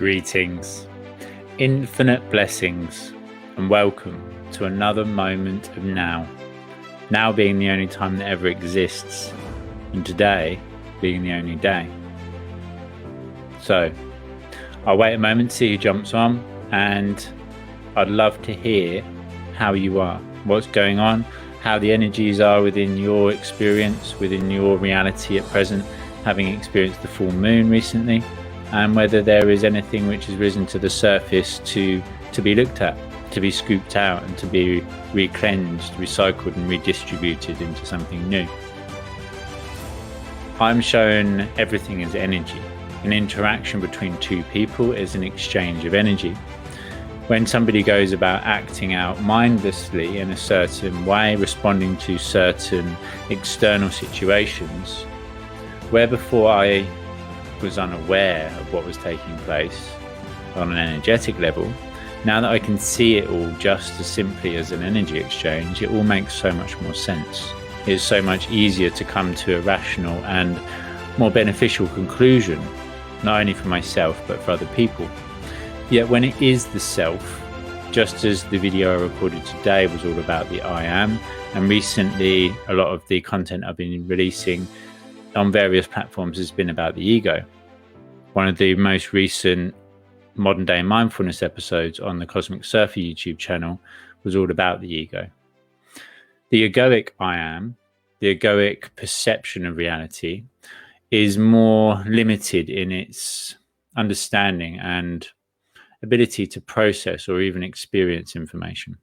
Greetings, infinite blessings, and welcome to another moment of now. Now being the only time that ever exists, and today being the only day. So, I'll wait a moment to see who jumps on, and I'd love to hear how you are, what's going on, how the energies are within your experience, within your reality at present, having experienced the full moon recently, and whether there is anything which has risen to the surface to be looked at, to be scooped out, and to be re-cleansed, recycled and redistributed into something new. I'm shown everything as energy. An interaction between two people is an exchange of energy. When somebody goes about acting out mindlessly in a certain way, responding to certain external situations, where before I was unaware of what was taking place on an energetic level, now that I can see it all just as simply as an energy exchange, it all makes so much more sense. It's so much easier to come to a rational and more beneficial conclusion, not only for myself but for other people. Yet when it is the self, just as the video I recorded today was all about the I am, and recently a lot of the content I've been releasing on various platforms has been about the ego. One of the most recent modern day mindfulness episodes on the Cosmic Surfer YouTube channel was all about the ego. The egoic I am, the egoic perception of reality, is more limited in its understanding and ability to process or even experience information.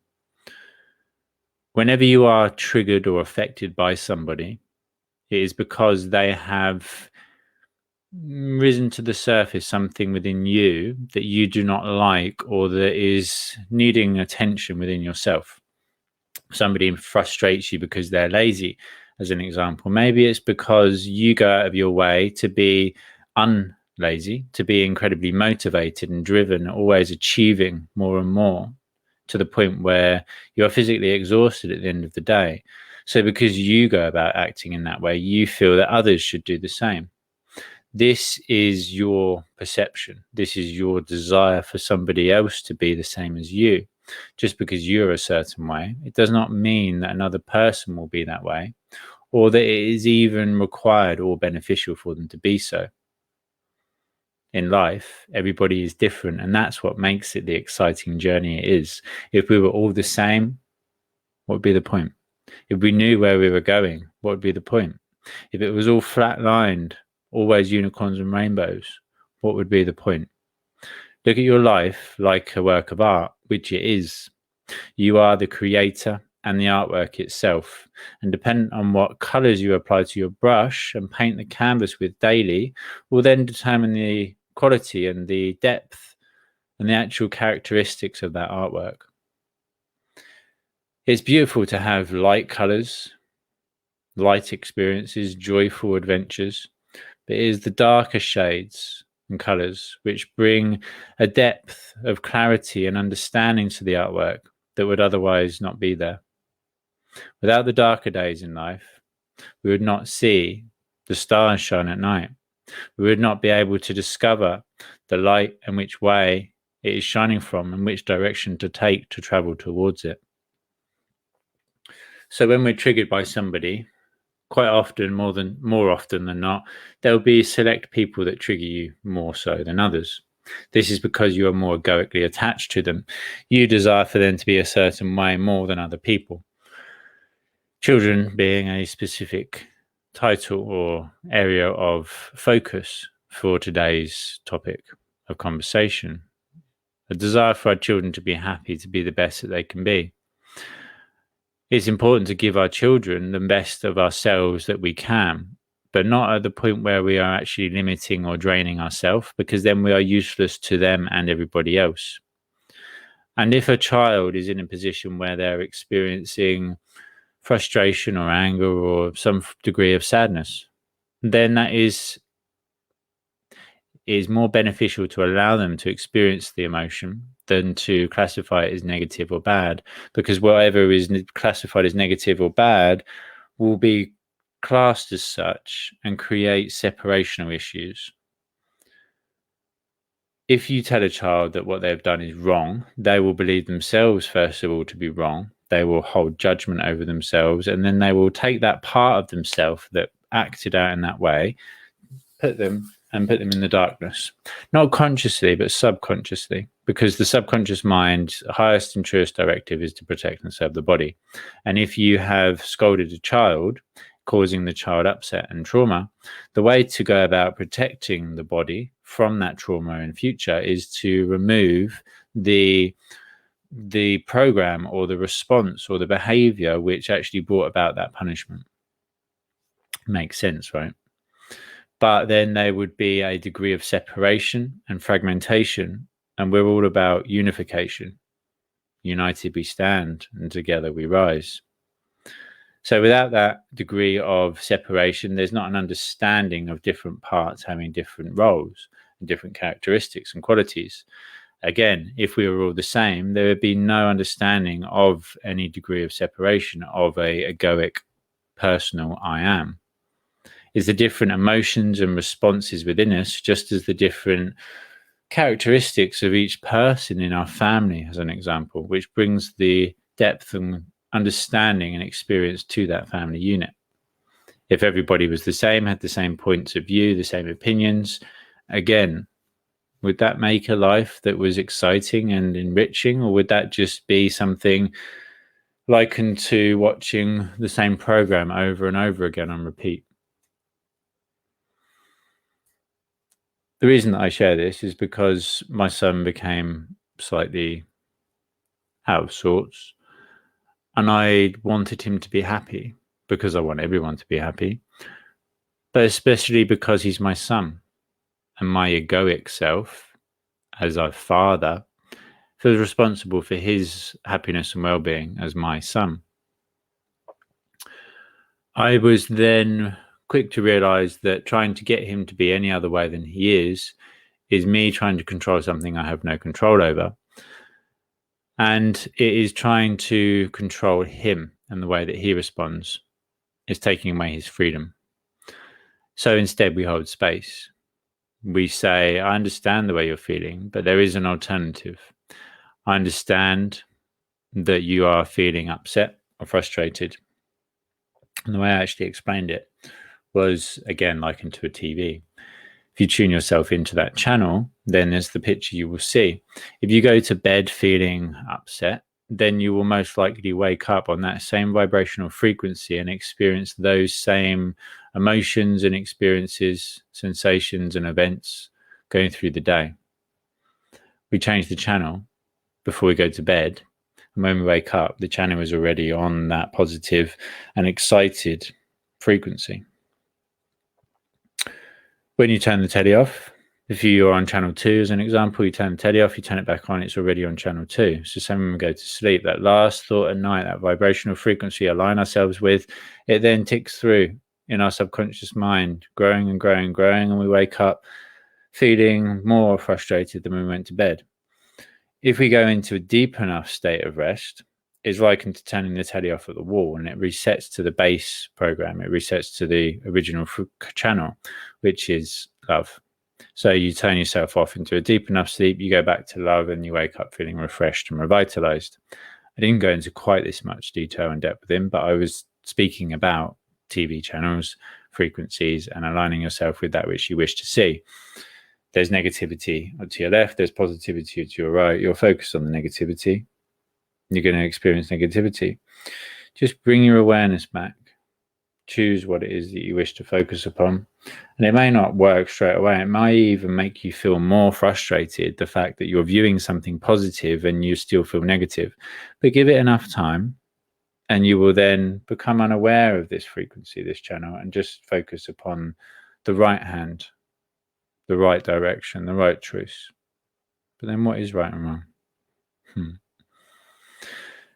Whenever you are triggered or affected by somebody, it is because they have risen to the surface something within you that you do not like, or that is needing attention within yourself. Somebody frustrates you because they're lazy, as an example. Maybe it's because you go out of your way to be unlazy, to be incredibly motivated and driven, always achieving more and more, to the point where you're physically exhausted at the end of the day. So because you go about acting in that way, you feel that others should do the same. This is your perception. This is your desire for somebody else to be the same as you. Just because you're a certain way, it does not mean that another person will be that way, or that it is even required or beneficial for them to be so. In life, everybody is different, and that's what makes it the exciting journey it is. If we were all the same, what would be the point? If we knew where we were going, what would be the point? If it was all flat-lined, always unicorns and rainbows, what would be the point? Look at your life like a work of art, which it is. You are the creator and the artwork itself. And dependent on what colors you apply to your brush and paint the canvas with daily, will then determine the quality and the depth and the actual characteristics of that artwork. It's beautiful to have light colors, light experiences, joyful adventures, but it is the darker shades and colors which bring a depth of clarity and understanding to the artwork that would otherwise not be there. Without the darker days in life, we would not see the stars shine at night. We would not be able to discover the light and which way it is shining from and which direction to take to travel towards it. So when we're triggered by somebody, quite often, more often than not, there'll be select people that trigger you more so than others. This is because you are more egoically attached to them. You desire for them to be a certain way more than other people. Children being a specific title or area of focus for today's topic of conversation. A desire for our children to be happy, to be the best that they can be. It's important to give our children the best of ourselves that we can, but not at the point where we are actually limiting or draining ourselves, because then we are useless to them and everybody else. And if a child is in a position where they're experiencing frustration or anger or some degree of sadness, then that is more beneficial to allow them to experience the emotion than to classify it as negative or bad, because whatever is classified as negative or bad will be classed as such and create separational issues. if you tell a child that what they've done is wrong, they will believe themselves, first of all, to be wrong. They will hold judgment over themselves, and then they will take that part of themselves that acted out in that way, put them in the darkness, not consciously but subconsciously, because the subconscious mind's highest and truest directive is to protect and serve the body. And if you have scolded a child, causing the child upset and trauma, the way to go about protecting the body from that trauma in future is to remove the program or the response or the behavior which actually brought about that punishment. Makes sense, right? But then there would be a degree of separation and fragmentation, and we're all about unification. United we stand, and together we rise. So without that degree of separation, there's not an understanding of different parts having different roles and different characteristics and qualities. Again, if we were all the same, there would be no understanding of any degree of separation of a egoic, personal I am. Is the different emotions and responses within us, just as the different characteristics of each person in our family, as an example, which brings the depth and understanding and experience to that family unit. If everybody was the same, had the same points of view, the same opinions, again, would that make a life that was exciting and enriching, or would that just be something likened to watching the same program over and over again on repeat? The reason that I share this is because my son became slightly out of sorts, and I wanted him to be happy because I want everyone to be happy, but especially because he's my son, and my egoic self, as a father, feels responsible for his happiness and well-being as my son. I was then quick to realize that trying to get him to be any other way than he is me trying to control something I have no control over. And it is trying to control him and the way that he responds. It's taking away his freedom. So instead, we hold space. We say, I understand the way you're feeling, but there is an alternative. I understand that you are feeling upset or frustrated. And the way I actually explained it was, again, likened to a TV. If you tune yourself into that channel, then there's the picture you will see. If you go to bed feeling upset, then you will most likely wake up on that same vibrational frequency and experience those same emotions and experiences, sensations and events going through the day. We change the channel before we go to bed, and when we wake up, the channel is already on that positive and excited frequency. When you turn the telly off, if you are on channel 2 as an example, you turn the telly off, you turn it back on, it's already on channel 2. So same when we go to sleep, that last thought at night, that vibrational frequency align ourselves with, it then ticks through in our subconscious mind, growing and growing and growing, and we wake up feeling more frustrated than when we went to bed. If we go into a deep enough state of rest, it's likened to turning the telly off at the wall, and it resets to the base program. It resets to the original channel, which is love. So you turn yourself off into a deep enough sleep, you go back to love, and you wake up feeling refreshed and revitalized. I didn't go into quite this much detail and depth with him, but I was speaking about TV channels, frequencies, and aligning yourself with that which you wish to see. There's negativity to your left, there's positivity to your right. You're focused on the negativity, you're going to experience negativity. Just bring your awareness back. Choose what it is that you wish to focus upon. And it may not work straight away. It might even make you feel more frustrated, the fact that you're viewing something positive and you still feel negative. But give it enough time, and you will then become unaware of this frequency, this channel, and just focus upon the right hand, the right direction, the right choice. But then what is right and wrong?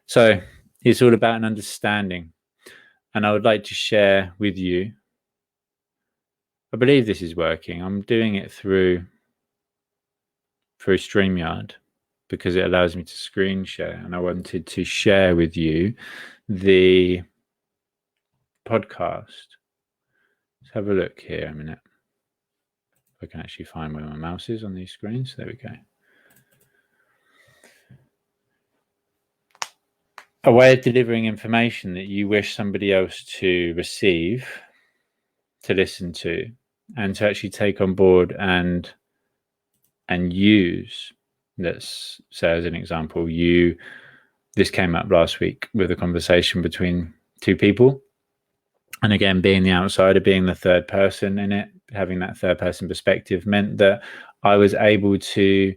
So it's all about an understanding. And I would like to share with you, I believe this is working. I'm doing it through StreamYard because it allows me to screen share. And I wanted to share with you the podcast. Let's have a look here a minute. I can actually find where my mouse is on these screens. There we go. A way of delivering information that you wish somebody else to receive, to listen to, and to actually take on board and use. Let's say, as an example, this came up last week with a conversation between two people. And again, being the outsider, being the third person in it, having that third person perspective meant that I was able to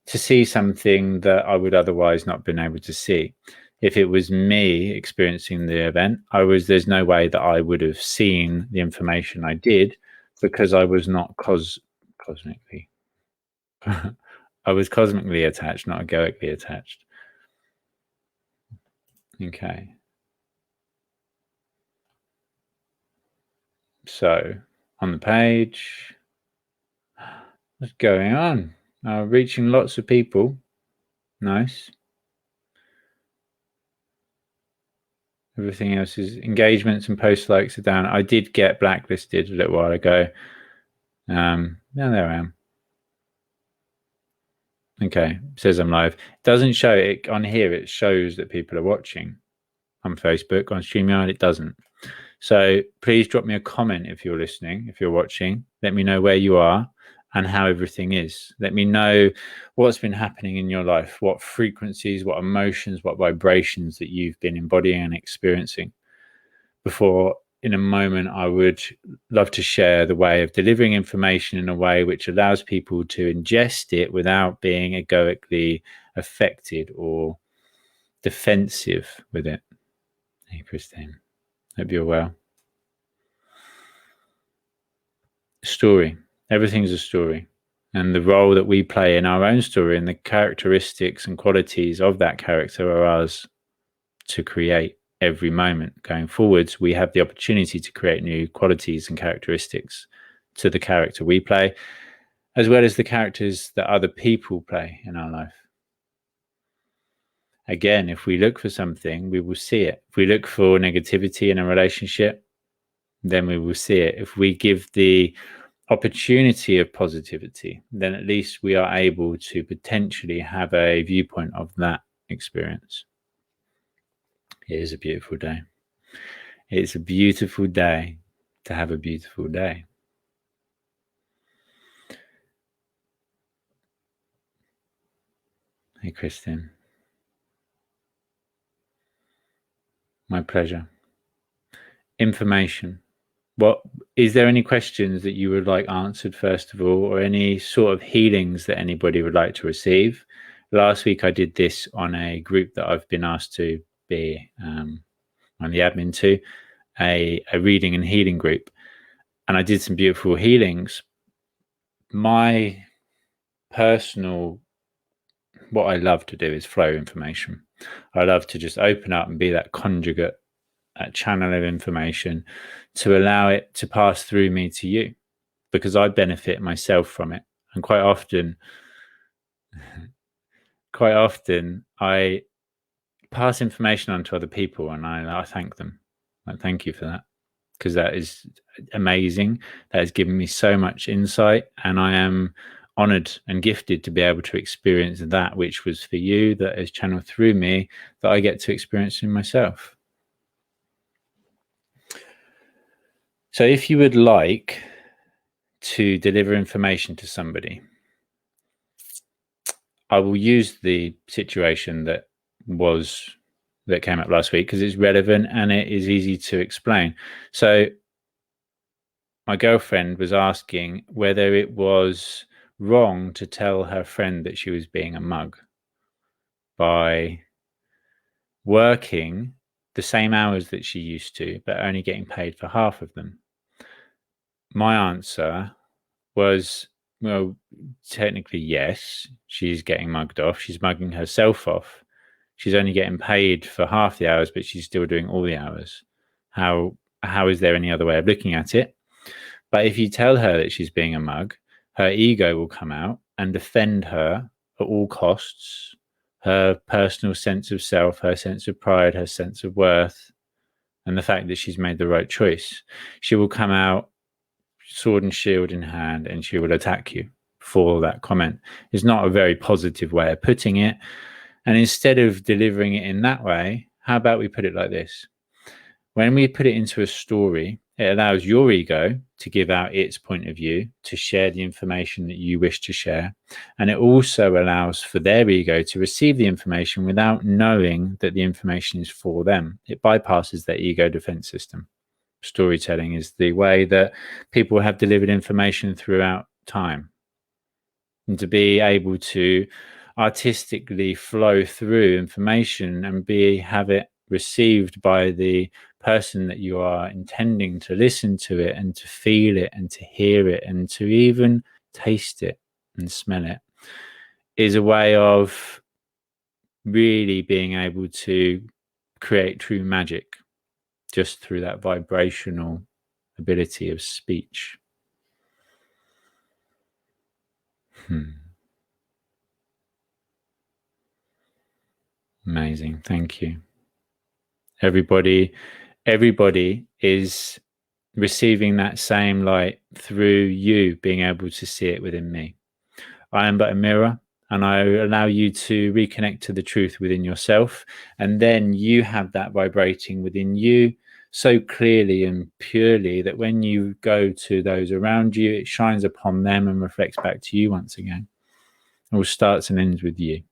see something that I would otherwise not been able to see. If it was me experiencing the event, there's no way that I would have seen the information I did, because I was not cosmically. I was cosmically attached, not egoically attached. Okay. So on the page, what's going on? Reaching lots of people. Nice. Everything else is engagements and post likes are down. I did get blacklisted a little while ago. Now there I am. Okay, it says I'm live. It doesn't show it on here. It shows that people are watching. On Facebook, on StreamYard, it doesn't. So please drop me a comment if you're listening, if you're watching. Let me know where you are and how everything is. Let me know what's been happening in your life, what frequencies, what emotions, what vibrations that you've been embodying and experiencing. Before, in a moment, I would love to share the way of delivering information in a way which allows people to ingest it without being egoically affected or defensive with it. Hey, Christine. Hope you're well. Story. Everything's a story. And the role that we play in our own story and the characteristics and qualities of that character are ours to create every moment. Going forwards, we have the opportunity to create new qualities and characteristics to the character we play, as well as the characters that other people play in our life. Again, if we look for something, we will see it. If we look for negativity in a relationship, then we will see it. If we give the opportunity of positivity, then at least we are able to potentially have a viewpoint of that experience. It is a beautiful day. It's a beautiful day to have a beautiful day. Hey, Kristen. My pleasure. Information. What is there any questions that you would like answered first of all, or any sort of healings that anybody would like to receive? Last week I did this on a group that I've been asked to be on the admin to, a reading and healing group, and I did some beautiful healings. My personal, what I love to do is flow information. I love to just open up and be that conjugate, that channel of information, to allow it to pass through me to you, because I benefit myself from it. And quite often I pass information on to other people, and I thank them. I thank you for that, because that is amazing. That has given me so much insight, and I am honored and gifted to be able to experience that which was for you, that is channeled through me, that I get to experience in myself. So if you would like to deliver information to somebody, I will use the situation that came up last week because it's relevant and it is easy to explain. So my girlfriend was asking whether it was wrong to tell her friend that she was being a mug by working the same hours that she used to, but only getting paid for half of them. My answer was, well, technically, yes, she's getting mugged off. She's mugging herself off. She's only getting paid for half the hours, but she's still doing all the hours. How is there any other way of looking at it? But if you tell her that she's being a mug, her ego will come out and defend her at all costs. Her personal sense of self, her sense of pride, her sense of worth, and the fact that she's made the right choice. She will come out sword and shield in hand, and she will attack you for that comment. It's not a very positive way of putting it. And instead of delivering it in that way, how about we put it like this? When we put it into a story, it allows your ego to give out its point of view, to share the information that you wish to share. And it also allows for their ego to receive the information without knowing that the information is for them. It bypasses their ego defense system. Storytelling is the way that people have delivered information throughout time. And to be able to artistically flow through information and have it received by the person that you are intending to listen to it, and to feel it and to hear it and to even taste it and smell it, is a way of really being able to create true magic just through that vibrational ability of speech. Amazing. Thank you. Everybody is receiving that same light through you being able to see it within me. I am but a mirror, and I allow you to reconnect to the truth within yourself, and then you have that vibrating within you so clearly and purely that when you go to those around you, it shines upon them and reflects back to you once again. It all starts and ends with you.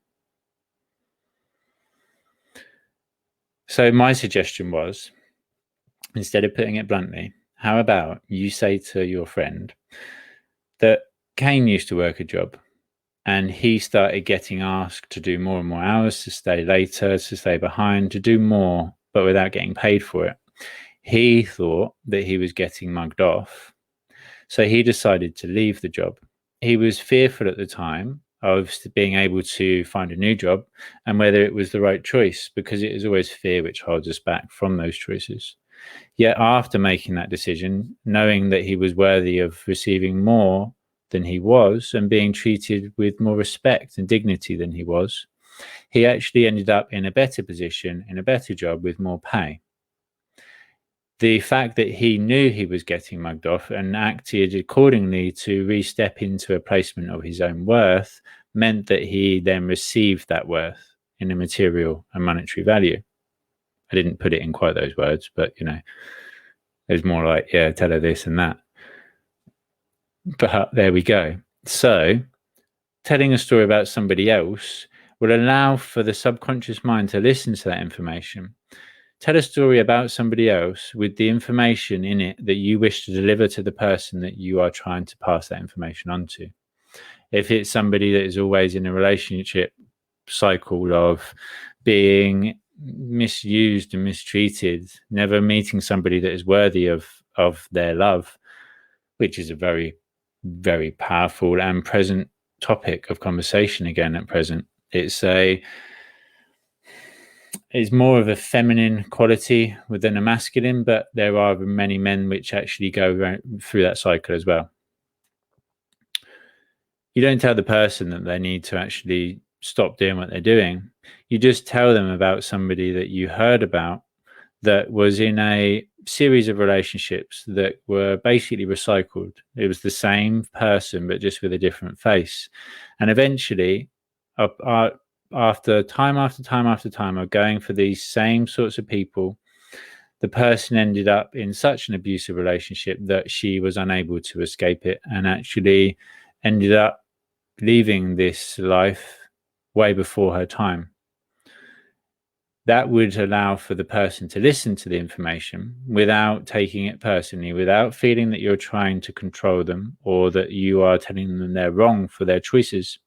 So my suggestion was, instead of putting it bluntly, how about you say to your friend that Kane used to work a job, and he started getting asked to do more and more hours, to stay later, to stay behind, to do more, but without getting paid for it. He thought that he was getting mugged off, so he decided to leave the job. He was fearful at the time of being able to find a new job and whether it was the right choice, because it is always fear which holds us back from those choices. Yet after making that decision, knowing that he was worthy of receiving more than he was and being treated with more respect and dignity than he was, he actually ended up in a better position, in a better job with more pay. The fact that he knew he was getting mugged off and acted accordingly to re-step into a placement of his own worth meant that he then received that worth in a material and monetary value. I didn't put it in quite those words, but it was more like, yeah, tell her this and that. But there we go. So telling a story about somebody else will allow for the subconscious mind to listen to that information. Tell a story about somebody else with the information in it that you wish to deliver to the person that you are trying to pass that information on to. If it's somebody that is always in a relationship cycle of being misused and mistreated, never meeting somebody that is worthy of their love, which is a very, very powerful and present topic of conversation again at present. It's more of a feminine quality within a masculine, but there are many men which actually go through that cycle as well. You don't tell the person that they need to actually stop doing what they're doing. You just tell them about somebody that you heard about that was in a series of relationships that were basically recycled. It was the same person, but just with a different face. And eventually, after time of going for these same sorts of people, the person ended up in such an abusive relationship that she was unable to escape it and actually ended up leaving this life way before her time. That would allow for the person to listen to the information without taking it personally, without feeling that you're trying to control them or that you are telling them they're wrong for their choices.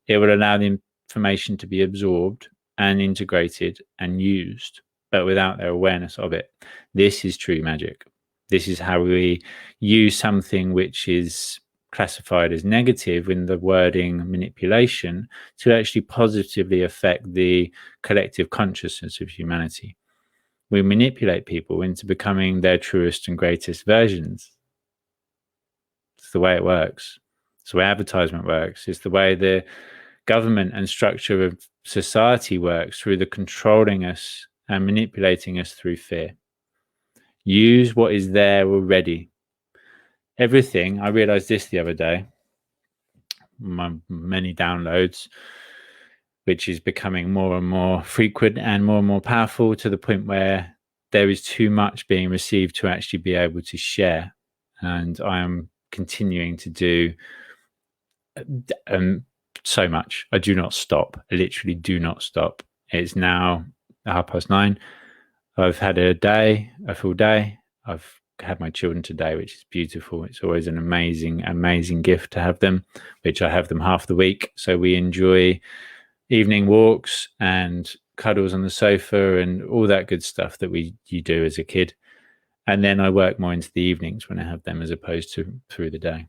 It will allow the information to be absorbed and integrated and used, but without their awareness of it. This is true magic. This is how we use something which is classified as negative in the wording manipulation to actually positively affect the collective consciousness of humanity. We manipulate people into becoming their truest and greatest versions. It's the way it works. It's the way advertisement works. It's the way the government and structure of society works, through the controlling us and manipulating us through fear. Use what is there already. everything. I realized this the other day, my many downloads, which is becoming more and more frequent and more powerful, to the point where there is too much being received to actually be able to share. And I am continuing to do so much. I do not stop. I literally do not stop. It's now 9:30. I've had a full day. I've had my children today, which is beautiful. It's always an amazing gift to have them, which I have them half the week. So we enjoy evening walks and cuddles on the sofa and all that good stuff that you do as a kid. And then I work more into the evenings when I have them, as opposed to through the day.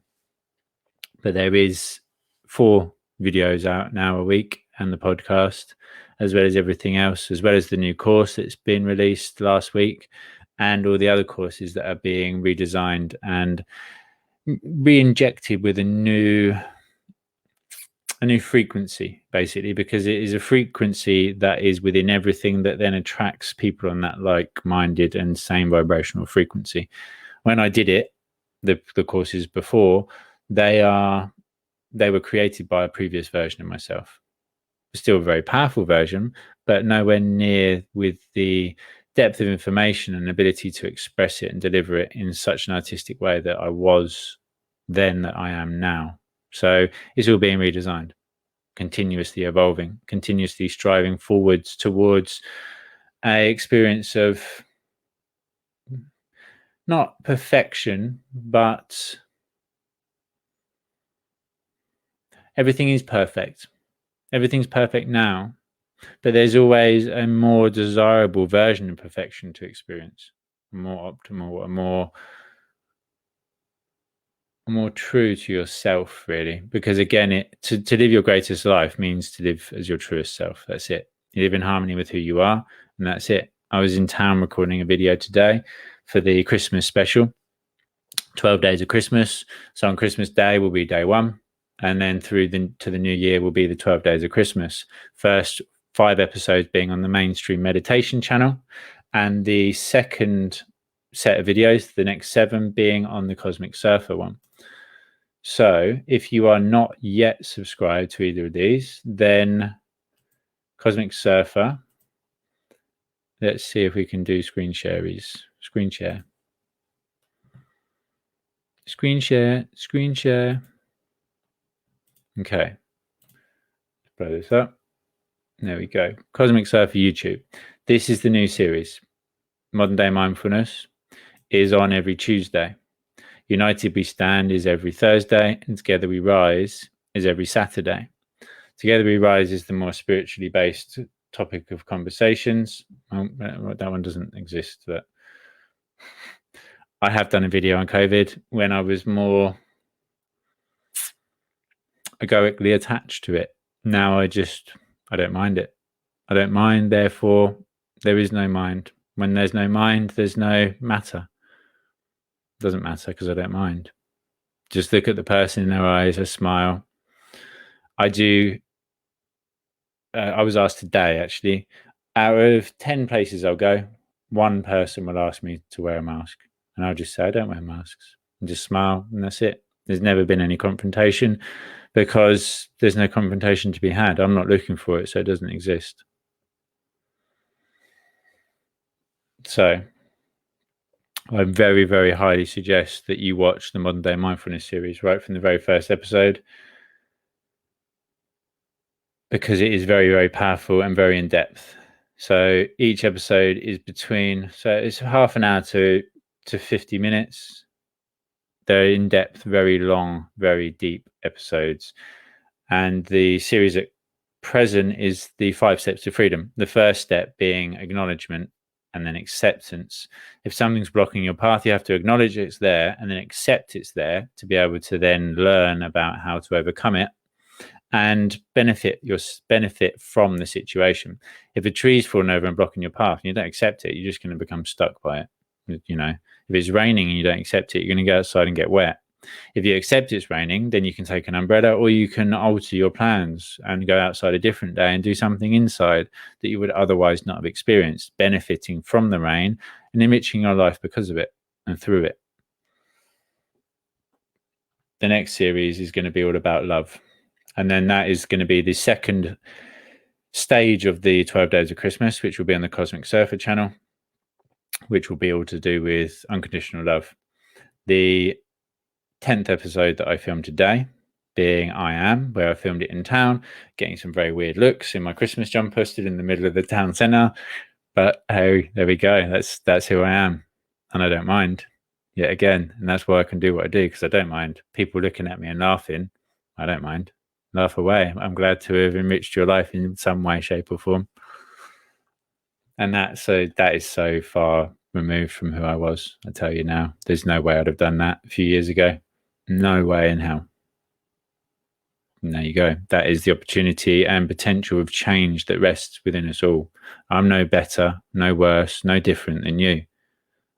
But there is 4 videos out now a week, and the podcast, as well as everything else, as well as the new course that's been released last week, and all the other courses that are being redesigned and re-injected with a new frequency, basically, because it is a frequency that is within everything that then attracts people on that like-minded and same vibrational frequency. When I did it, the courses before, they were created by a previous version of myself. Still a very powerful version, but nowhere near with the depth of information and ability to express it and deliver it in such an artistic way that I was then, that I am now. So it's all being redesigned, continuously evolving, continuously striving forwards towards an experience of not perfection, but everything is perfect. Everything's perfect now, but there's always a more desirable version of perfection to experience, more optimal, a more true to yourself, really. Because again, to live your greatest life means to live as your truest self. That's it. You live in harmony with who you are, and that's it. I was in town recording a video today for the Christmas special, 12 Days of Christmas. So on Christmas Day will be day 1. And then through to the new year will be the 12 Days of Christmas. First 5 episodes being on the mainstream meditation channel, and the second set of videos, the next 7, being on the Cosmic Surfer one. So if you are not yet subscribed to either of these, then Cosmic Surfer, let's see if we can do screen share. Okay, let's blow this up. There we go. Cosmic Surfer YouTube. This is the new series. Modern Day Mindfulness is on every Tuesday. United We Stand is every Thursday, and Together We Rise is every Saturday. Together We Rise is the more spiritually based topic of conversations. That one doesn't exist, but I have done a video on COVID when I was more egoically attached to it. Now I don't mind it. I don't mind, therefore there is no mind. When there's no mind, there's no matter. It doesn't matter because I don't mind. Just look at the person in their eyes, I smile. I was asked today, actually, out of 10 places I'll go, 1 person will ask me to wear a mask. And I'll just say, I don't wear masks, and just smile, and that's it. There's never been any confrontation, because there's no confrontation to be had. I'm not looking for it, so it doesn't exist. So I very, very highly suggest that you watch the Modern Day Mindfulness series right from the very first episode, because it is very, very powerful and very in-depth. So each episode is it's half an hour to 50 minutes. They're in-depth, very long, very deep episodes. And the series at present is the 5 steps to freedom. The first step being acknowledgement, and then acceptance. If something's blocking your path, you have to acknowledge it's there and then accept it's there, to be able to then learn about how to overcome it and benefit from the situation. If a tree's fallen over and blocking your path and you don't accept it, you're just going to become stuck by it. If it's raining and you don't accept it, you're going to go outside and get wet. If you accept it's raining, then you can take an umbrella, or you can alter your plans and go outside a different day and do something inside that you would otherwise not have experienced, benefiting from the rain and enriching your life because of it and through it. the next series is going to be all about love. And then that is going to be the second stage of the 12 Days of Christmas, which will be on the Cosmic Surfer channel, which will be all to do with unconditional love. The 10th episode that I filmed today being I Am, where I filmed it in town, getting some very weird looks in my Christmas jumper stood in the middle of the town centre. But hey, there we go. That's who I am. And I don't mind yet again. And that's why I can do what I do, because I don't mind people looking at me and laughing. I don't mind. Laugh away. I'm glad to have enriched your life in some way, shape, or form. And that is so far removed from who I was. I tell you now, there's no way I'd have done that a few years ago. No way in hell. And there you go. That is the opportunity and potential of change that rests within us all. I'm no better, no worse, no different than you.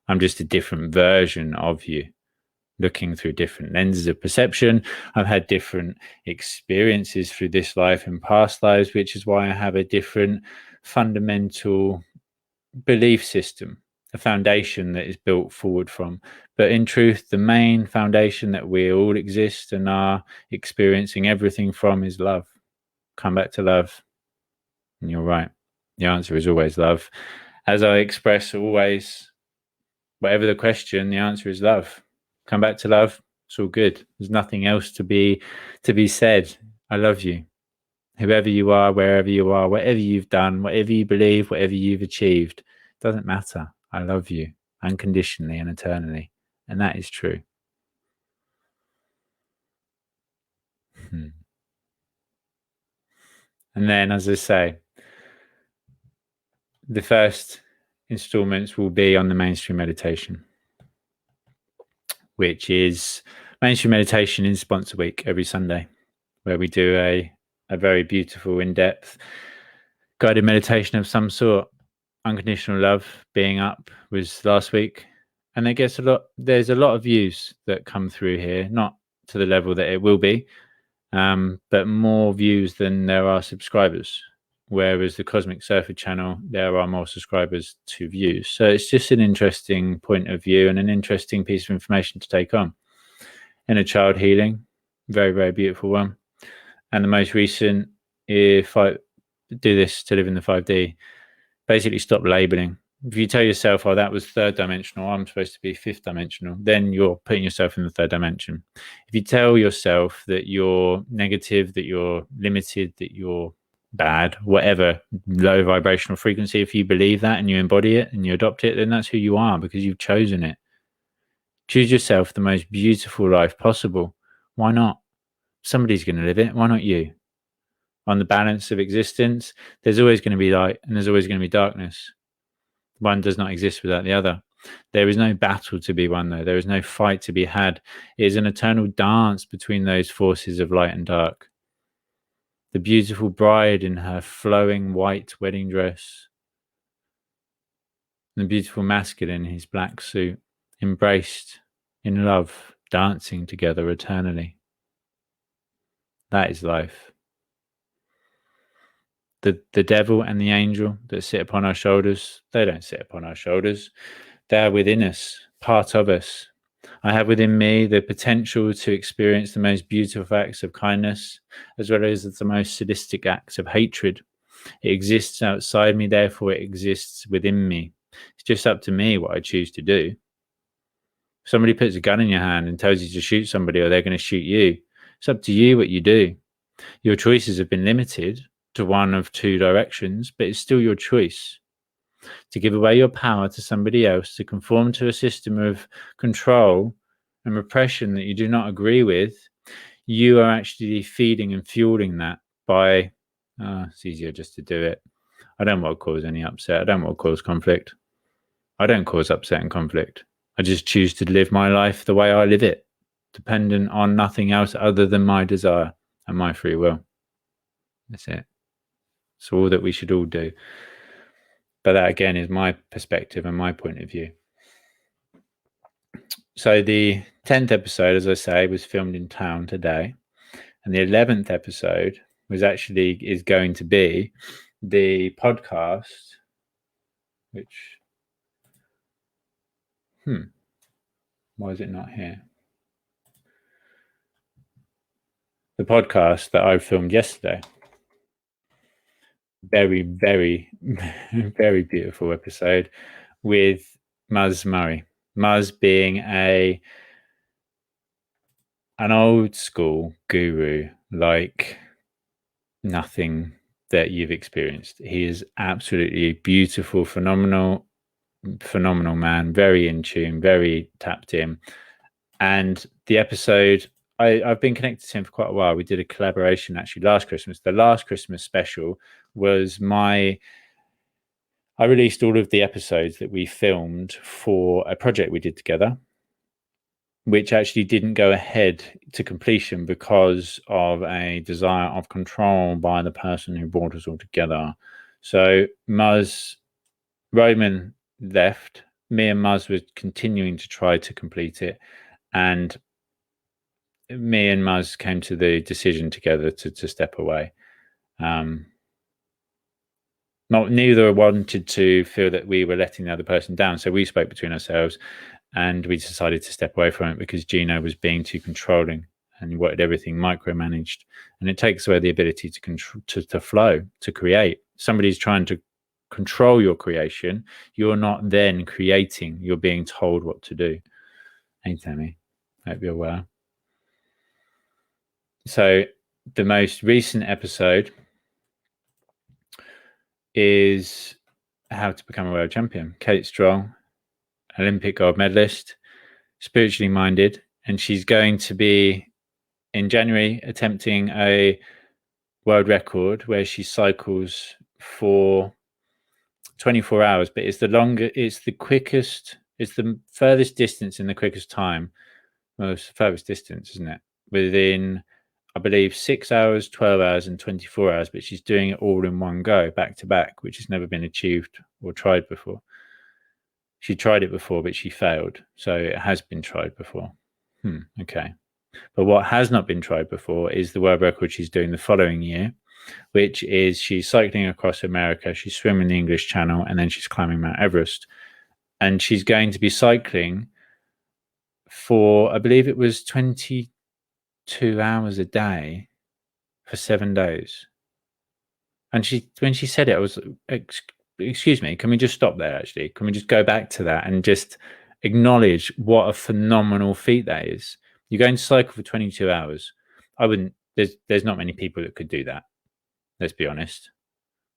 I'm just a different version of you, looking through different lenses of perception. I've had different experiences through this life and past lives, which is why I have a different fundamental belief system, a foundation that is built forward from. But in truth, the main foundation that we all exist and are experiencing everything from is love. Come back to love. And you're right. The answer is always love. As I express always, whatever the question, the answer is love. Come back to love. It's all good. There's nothing else to be said. I love you. Whoever you are, wherever you are, whatever you've done, whatever you believe, whatever you've achieved, doesn't matter. I love you unconditionally and eternally. And that is true. And then, as I say, the first installments will be on the mainstream meditation, which is mainstream meditation in sponsor week every Sunday, where we do a very beautiful, in-depth guided meditation of some sort. Unconditional love being up was last week, and there's a lot of views that come through here, not to the level that it will be, but more views than there are subscribers, whereas the Cosmic Surfer channel, there are more subscribers to views. So it's just an interesting point of view and an interesting piece of information to take on. Inner child healing, very, very beautiful one. And the most recent, if I do this to live in the 5D, basically stop labeling. If you tell yourself, oh, that was third dimensional, I'm supposed to be fifth dimensional, then you're putting yourself in the third dimension. If you tell yourself that you're negative, that you're limited, that you're bad, whatever low vibrational frequency, if you believe that and you embody it and you adopt it, then that's who you are, because you've chosen it. Choose yourself the most beautiful life possible. Why not? Somebody's going to live it. Why not you? On the balance of existence, there's always going to be light and there's always going to be darkness. One does not exist without the other. There is no battle to be won, though. There is no fight to be had. It is an eternal dance between those forces of light and dark. The beautiful bride in her flowing white wedding dress, the beautiful masculine in his black suit, embraced in love, dancing together eternally. That is life. The devil and the angel that sit upon our shoulders, they don't sit upon our shoulders. They are within us, part of us. I have within me the potential to experience the most beautiful acts of kindness, as well as the most sadistic acts of hatred. It exists outside me, therefore it exists within me. It's just up to me what I choose to do. If somebody puts a gun in your hand and tells you to shoot somebody or they're going to shoot you, it's up to you what you do. Your choices have been limited to one of two directions, but it's still your choice. To give away your power to somebody else, to conform to a system of control and repression that you do not agree with, you are actually feeding and fueling that by, it's easier just to do it. I don't want to cause any upset. I don't want to cause conflict. I don't cause upset and conflict. I just choose to live my life the way I live it, dependent on nothing else other than my desire and my free will. That's it. It's all that we should all do. But that, again, is my perspective and my point of view. So the 10th episode, as I say, was filmed in town today. And the 11th episode is going to be the podcast, which, why is it not here? the podcast that I filmed yesterday. Very, very, very beautiful episode with Muzz Murray. Muzz being an old school guru like nothing that you've experienced. He is absolutely beautiful, phenomenal man, very in tune, very tapped in. And the episode, I've been connected to him for quite a while. We did a collaboration actually last Christmas. The last Christmas special was I released all of the episodes that we filmed for a project we did together, which actually didn't go ahead to completion because of a desire of control by the person who brought us all together. So Roman left. Me and Muzz were continuing to try to complete it. And me and Muzz came to the decision together to step away. Neither wanted to feel that we were letting the other person down. So we spoke between ourselves and we decided to step away from it because Gino was being too controlling and he wanted everything micromanaged. And it takes away the ability to flow, to create. Somebody's trying to control your creation. You're not then creating. You're being told what to do. Hey, Tammy. Hope you're well. So the most recent episode is how to become a world champion. Kate Strong, Olympic gold medalist, spiritually minded, and she's going to be in January attempting a world record where she cycles for 24 hours, but it's the furthest distance in the quickest time. Well, it's the furthest distance, isn't it? Within, I believe, 6 hours, 12 hours, and 24 hours, but she's doing it all in one go, back to back, which has never been achieved or tried before. She tried it before, but she failed. So it has been tried before. Okay. But what has not been tried before is the world record she's doing the following year, which is she's cycling across America, she's swimming the English Channel, and then she's climbing Mount Everest. And she's going to be cycling for, I believe it was 22 hours a day for 7 days. And when she said it, I was, excuse me, can we just stop there actually? Can we just go back to that and just acknowledge what a phenomenal feat that is? You're going to cycle for 22 hours. There's not many people that could do that, let's be honest,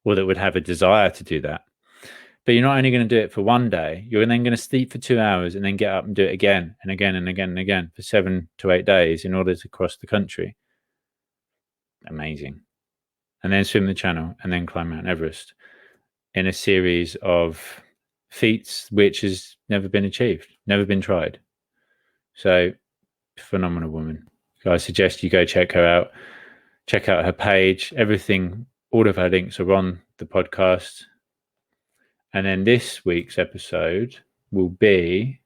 or that would have a desire to do that. But you're not only going to do it for one day, you're then going to sleep for 2 hours and then get up and do it again and again and again and again for 7 to 8 days in order to cross the country. Amazing. And then swim the channel and then climb Mount Everest in a series of feats which has never been achieved, never been tried. So, phenomenal woman. So I suggest you go check her out. Check out her page. Everything, all of her links are on the podcast. And then this week's episode will be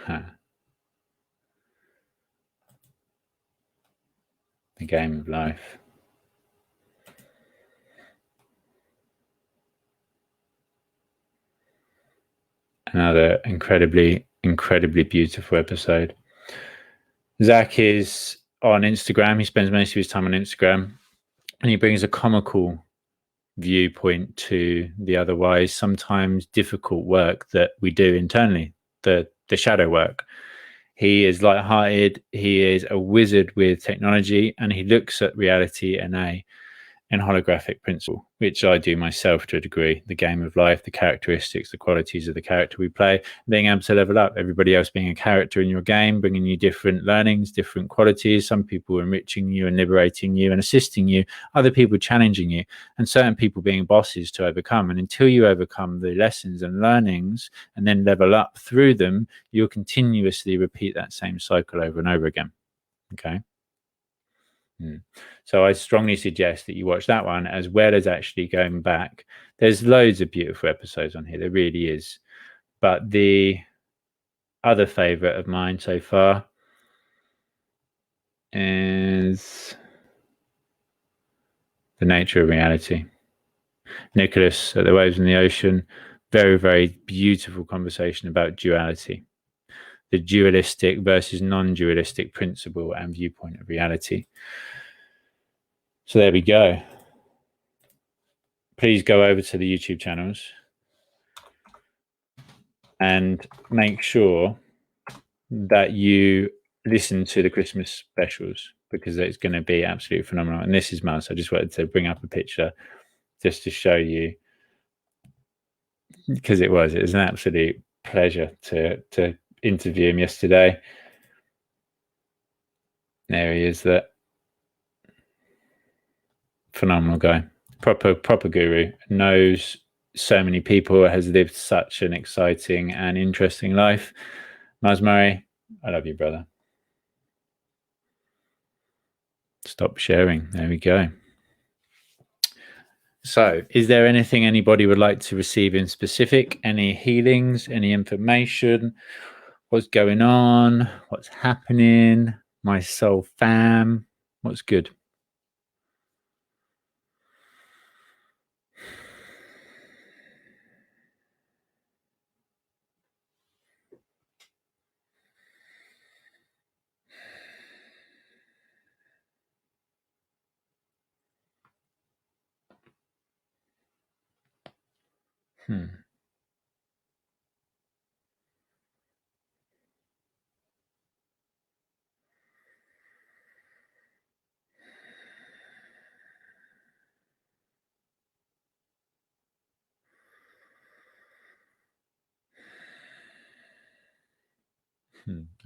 the game of life. Another incredibly, incredibly beautiful episode. Zach is on Instagram. He spends most of his time on Instagram. And he brings a comical viewpoint to the otherwise sometimes difficult work that we do internally, the shadow work. He is lighthearted. He is a wizard with technology, and he looks at reality in holographic principle, which I do myself to a degree. The game of life, the characteristics, the qualities of the character we play, being able to level up, everybody else being a character in your game, bringing you different learnings, different qualities, some people enriching you and liberating you and assisting you, other people challenging you, and certain people being bosses to overcome. And until you overcome the lessons and learnings and then level up through them, you'll continuously repeat that same cycle over and over again. Okay. So I strongly suggest that you watch that one as well as actually going back. There's loads of beautiful episodes on here. There really is. But the other favorite of mine so far is The Nature of Reality. Nicholas at the Waves in the Ocean. Very, very beautiful conversation about duality. the dualistic versus non-dualistic principle and viewpoint of reality. So there we go. Please go over to the YouTube channels and make sure that you listen to the Christmas specials, because it's going to be absolutely phenomenal. And this is Mars. I just wanted to bring up a picture just to show you, because it was an absolute pleasure to interview him yesterday. There he is, that phenomenal guy, proper guru, knows so many people, has lived such an exciting and interesting life. Mars Murray, I love you, brother. Stop sharing. There we go. So, is there anything anybody would like to receive in specific? Any healings, any information? What's going on? What's happening? My soul fam, what's good?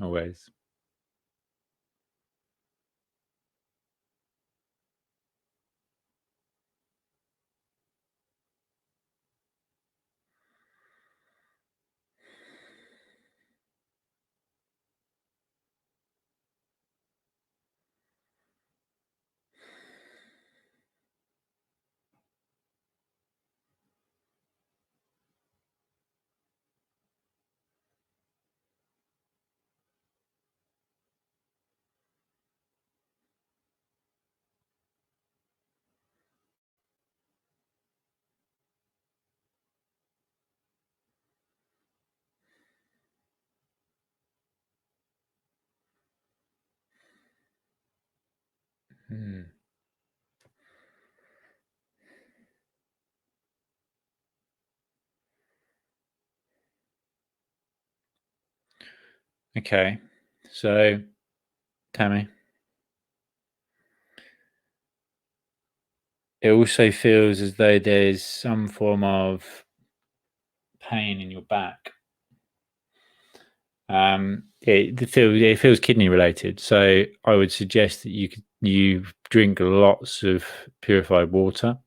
Always. Okay, so Tammy, it also feels as though there's some form of pain in your back. It feels kidney related, so I would suggest that you drink lots of purified water,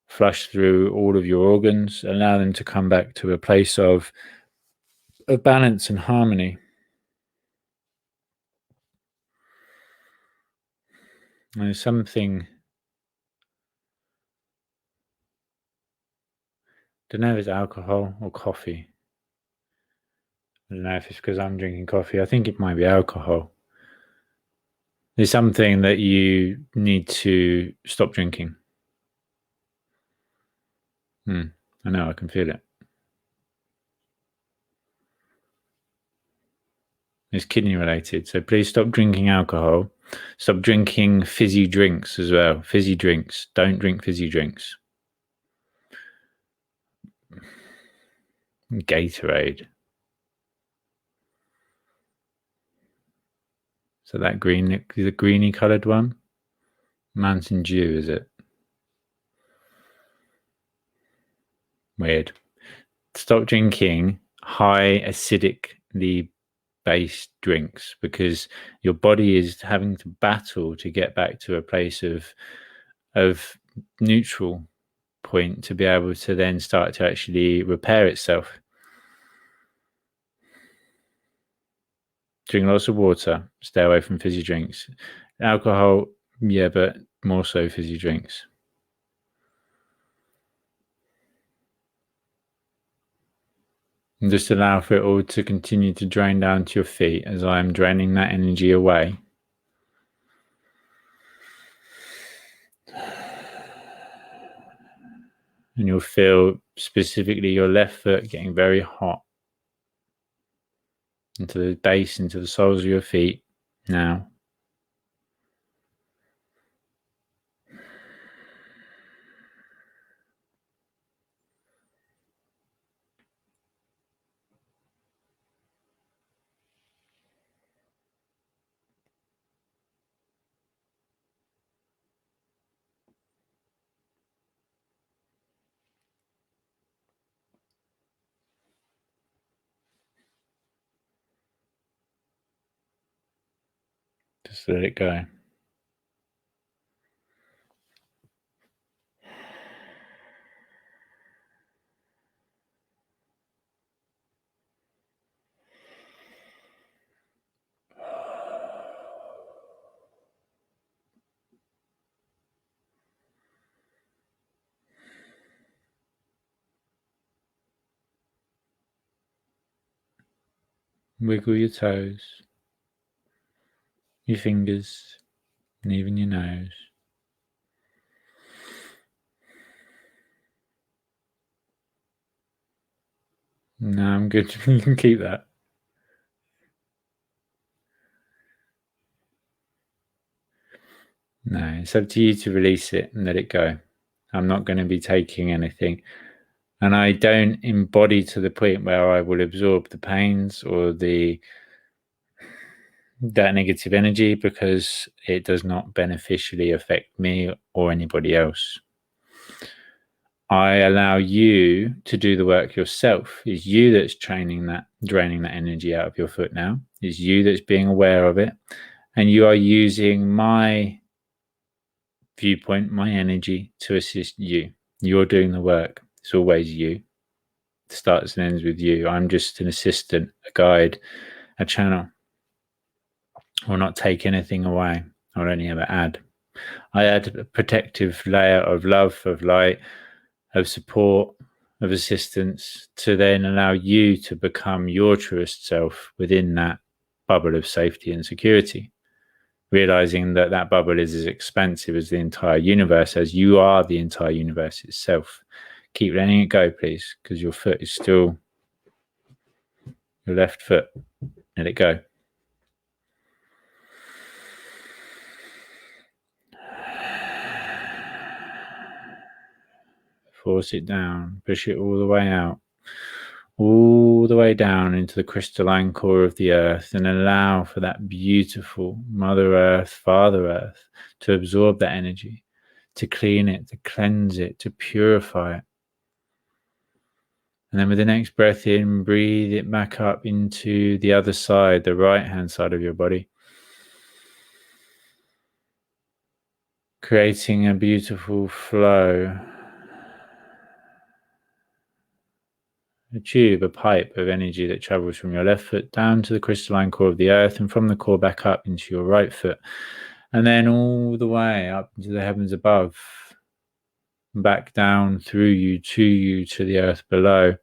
flush through all of your organs, allow them to come back to a place of balance and harmony. There's something, don't know if it's alcohol or coffee. I don't know if it's because I'm drinking coffee. I think it might be alcohol. There's something that you need to stop drinking. I know, I can feel it. It's kidney related, so please stop drinking alcohol. Stop drinking fizzy drinks as well. Fizzy drinks. Don't drink fizzy drinks. Gatorade. So that green, the greeny coloured one? Mountain Dew, is it? Weird. Stop drinking high acidically based drinks, because your body is having to battle to get back to a place of neutral point to be able to then start to actually repair itself. Drink lots of water, stay away from fizzy drinks. Alcohol, yeah, but more so fizzy drinks. And just allow for it all to continue to drain down to your feet as I am draining that energy away. And you'll feel specifically your left foot getting very hot. into the base, into the soles of your feet now. Just let it go. Wiggle your toes, your fingers, and even your nose. No, I'm good. You can keep that. No, it's up to you to release it and let it go. I'm not going to be taking anything. And I don't embody to the point where I will absorb the pains or that negative energy, because it does not beneficially affect me or anybody else. I allow you to do the work yourself. It's you that's draining that energy out of your foot now. It's you that's being aware of it. And you are using my viewpoint, my energy to assist you. You're doing the work. It's always you. It starts and ends with you. I'm just an assistant, a guide, a channel. I will not take anything away. I'll only ever add. I add a protective layer of love, of light, of support, of assistance, to then allow you to become your truest self within that bubble of safety and security. Realizing that that bubble is as expansive as the entire universe, as you are the entire universe itself. Keep letting it go, please, because your foot is still your left foot. Let it go. Force it down. Push it all the way out. All the way down into the crystalline core of the earth, and allow for that beautiful Mother Earth, Father Earth to absorb that energy, to clean it, to cleanse it, to purify it. And then with the next breath in, breathe it back up into the other side, the right-hand side of your body, creating a beautiful flow, a tube, a pipe of energy that travels from your left foot down to the crystalline core of the earth, and from the core back up into your right foot, and then all the way up into the heavens above, back down through you to the earth below,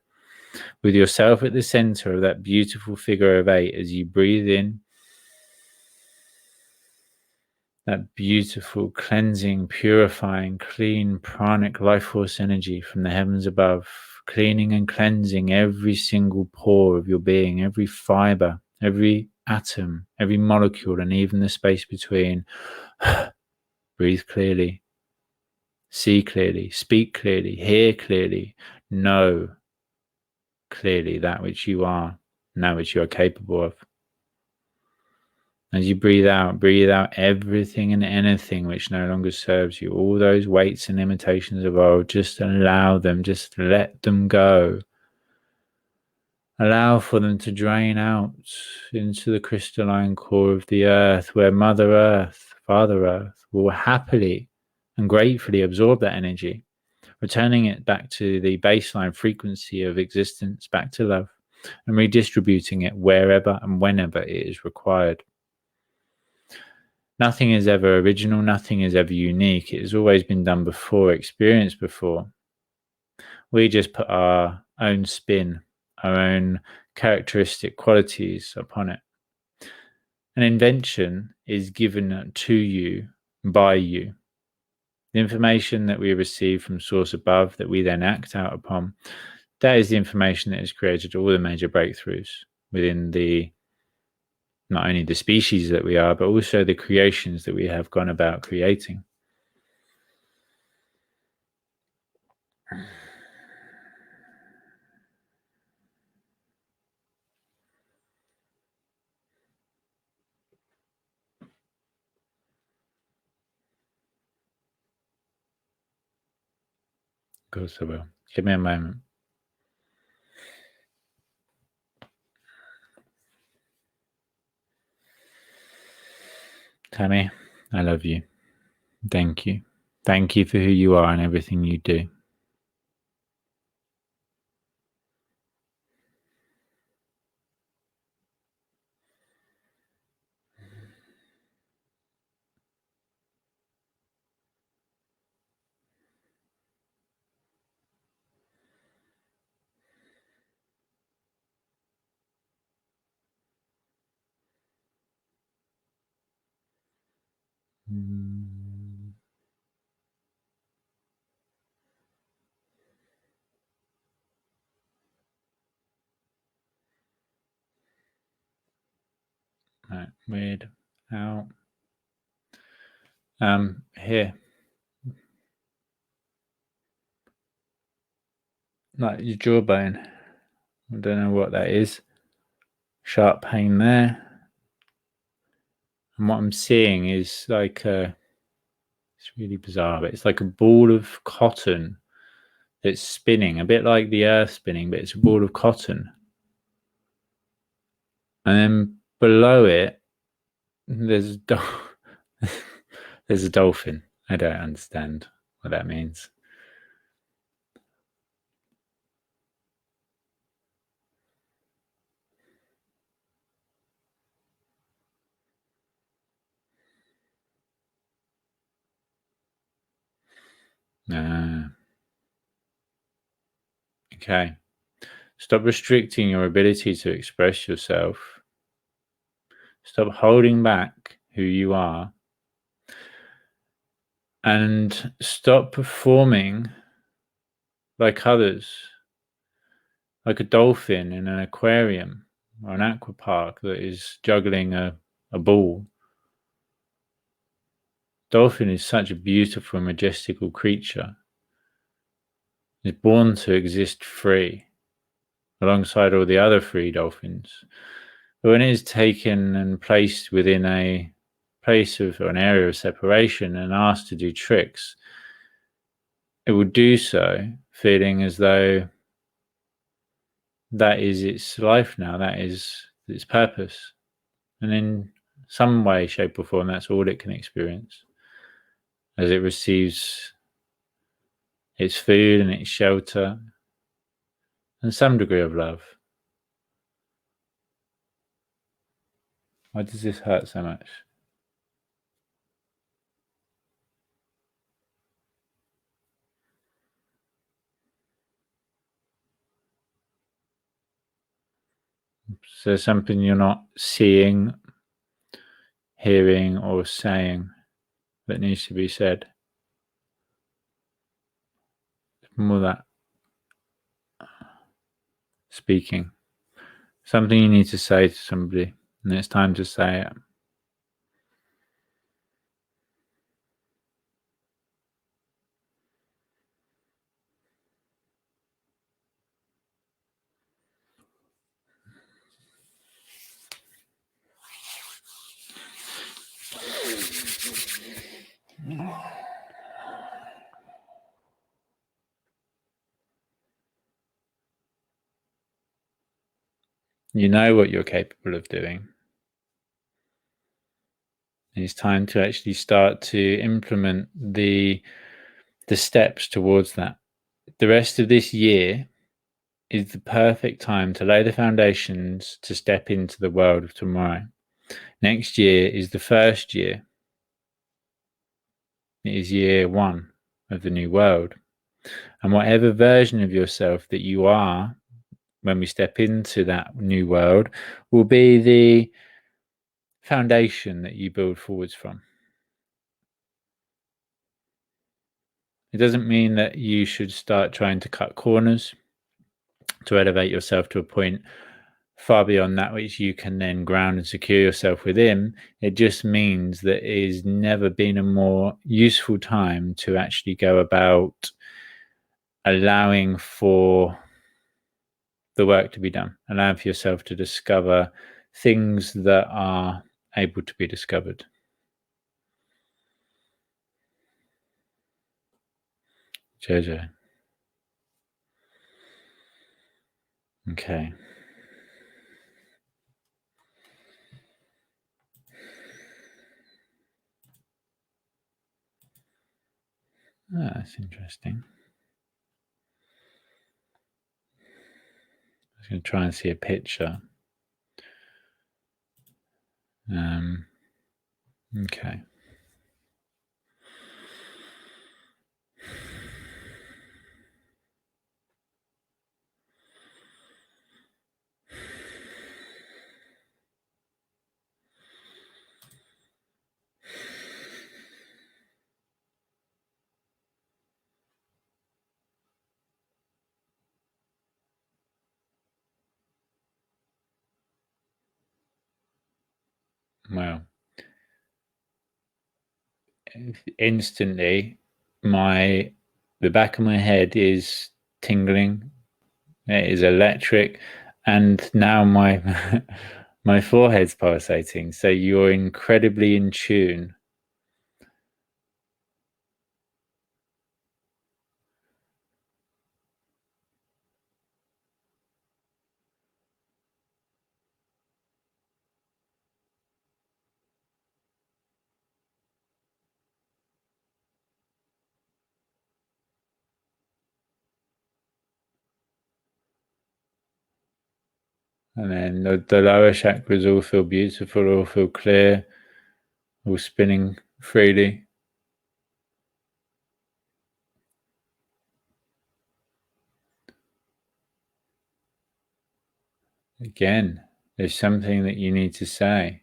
with yourself at the center of that beautiful figure of 8 as you breathe in that beautiful, cleansing, purifying, clean, pranic life force energy from the heavens above, cleaning and cleansing every single pore of your being, every fiber, every atom, every molecule, and even the space between. Breathe clearly, see clearly, speak clearly, hear clearly, know clearly that which you are and that which you are capable of. As you breathe out everything and anything which no longer serves you. All those weights and limitations of old, just allow them, just let them go. Allow for them to drain out into the crystalline core of the earth, where Mother Earth, Father Earth will happily and gratefully absorb that energy, returning it back to the baseline frequency of existence, back to love, and redistributing it wherever and whenever it is required. Nothing is ever original, nothing is ever unique. It has always been done before, experienced before. We just put our own spin, our own characteristic qualities upon it. An invention is given to you by you. The information that we receive from source above, that we then act out upon, that is the information that has created all the major breakthroughs within the not only the species that we are, but also the creations that we have gone about creating. Of course I will. Give me a moment. Tammy, I love you. Thank you. Thank you for who you are and everything you do. Right, weird. Out. Here. Like your jawbone. I don't know what that is. Sharp pain there. And what I'm seeing is like it's really bizarre, but it's like a ball of cotton that's spinning, a bit like the earth spinning, but it's a ball of cotton. And then below it, there's there's a dolphin. I don't understand what that means. Okay. Stop restricting your ability to express yourself. Stop holding back who you are. And stop performing like others, like a dolphin in an aquarium or an aqua park that is juggling a ball. Dolphin is such a beautiful, majestical creature. It's born to exist free alongside all the other free dolphins. But when it is taken and placed within a place of or an area of separation and asked to do tricks, it will do so feeling as though that is its life now, that is its purpose. And in some way, shape, or form, that's all it can experience as it receives its food and its shelter and some degree of love. Why does this hurt so much? So something you're not seeing, hearing, or saying that needs to be said. More that speaking. Something you need to say to somebody, and it's time to say it. You know what you're capable of doing. It's time to actually start to implement the steps towards that. The rest of this year is the perfect time to lay the foundations to step into the world of tomorrow. Next year is the first year. It is year one of the new world. And whatever version of yourself that you are when we step into that new world will be the foundation that you build forwards from. It doesn't mean that you should start trying to cut corners to elevate yourself to a point far beyond that which you can then ground and secure yourself within. It just means that it has never been a more useful time to actually go about allowing for the work to be done, allowing for yourself to discover things that are able to be discovered. Jojo. Okay. Oh, that's interesting. I was going to try and see a picture. Okay. Well, instantly, the back of my head is tingling. It is electric, and now my my forehead's pulsating. So you're incredibly in tune. And then the lower chakras all feel beautiful, all feel clear, all spinning freely. Again, there's something that you need to say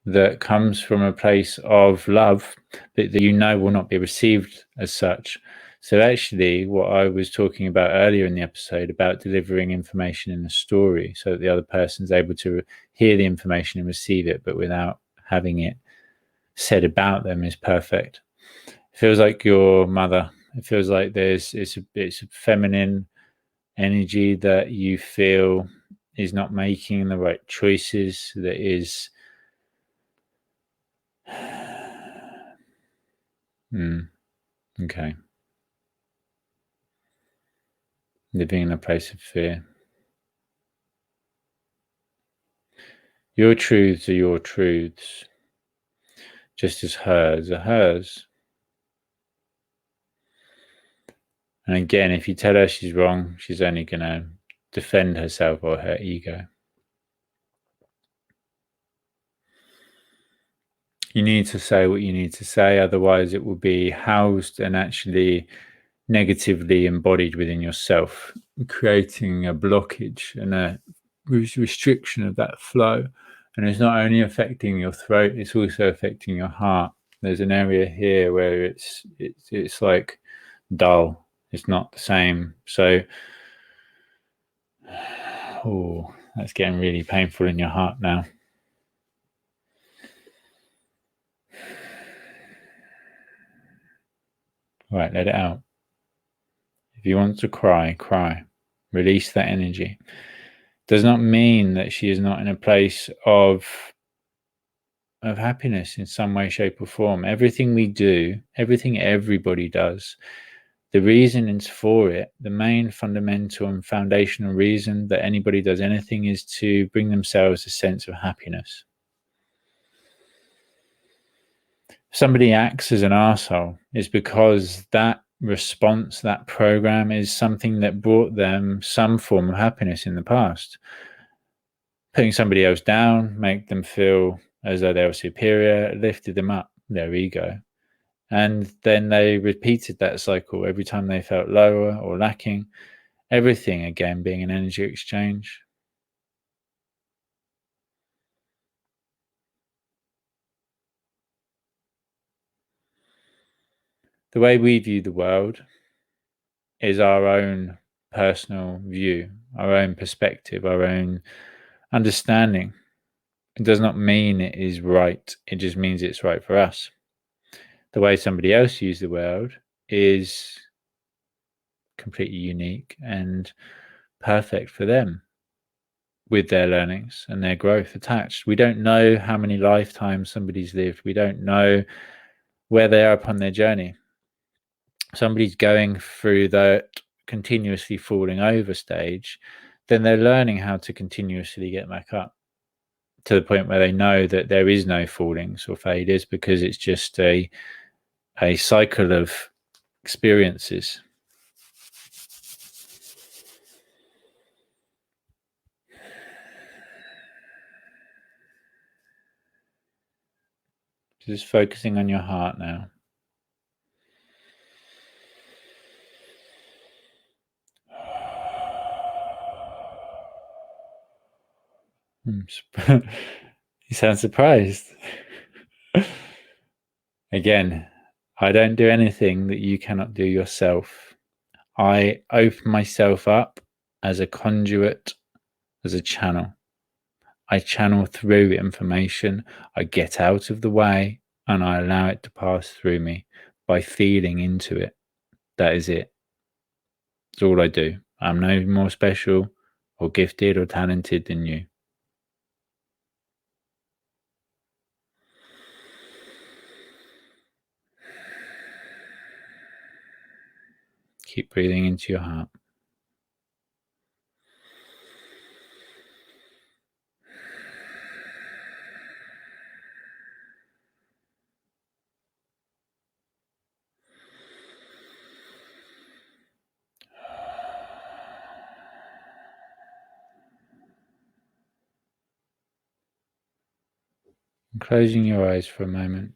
that comes from a place of love that you know will not be received as such. So, actually, what I was talking about earlier in the episode about delivering information in a story so that the other person's able to hear the information and receive it, but without having it said about them, is perfect. It feels like your mother. It feels like it's a feminine energy that you feel is not making the right choices, that is okay, living in a place of fear. Your truths are your truths, just as hers are hers. And again, if you tell her she's wrong, she's only going to defend herself or her ego. You need to say what you need to say, otherwise it will be housed and actually negatively embodied within yourself, creating a blockage and a restriction of that flow. And it's not only affecting your throat, it's also affecting your heart. There's an area here where it's like dull. It's not the same. So, oh, that's getting really painful in your heart now. All right, let it out. If you want to cry, cry. Release that energy. Does not mean that she is not in a place of happiness in some way, shape, or form. Everything we do, everything everybody does, the reasons for it, the main fundamental and foundational reason that anybody does anything is to bring themselves a sense of happiness. If somebody acts as an arsehole, it's because that response, that program is something that brought them some form of happiness in the past. Putting somebody else down, make them feel as though they were superior, lifted them up, their ego. And then they repeated that cycle every time they felt lower or lacking, everything again being an energy exchange. The way we view the world is our own personal view, our own perspective, our own understanding. It does not mean it is right. It just means it's right for us. The way somebody else views the world is completely unique and perfect for them, with their learnings and their growth attached. We don't know how many lifetimes somebody's lived. We don't know where they are upon their journey. Somebody's going through that continuously falling over stage, then they're learning how to continuously get back up to the point where they know that there is no fallings or failures, because it's just a cycle of experiences. Just focusing on your heart now. You sound surprised. Again, I don't do anything that you cannot do yourself. I open myself up as a conduit, as a channel. I channel through information. I get out of the way and I allow it to pass through me by feeling into it. That is it. That's all I do. I'm no more special or gifted or talented than you. Keep breathing into your heart. And closing your eyes for a moment.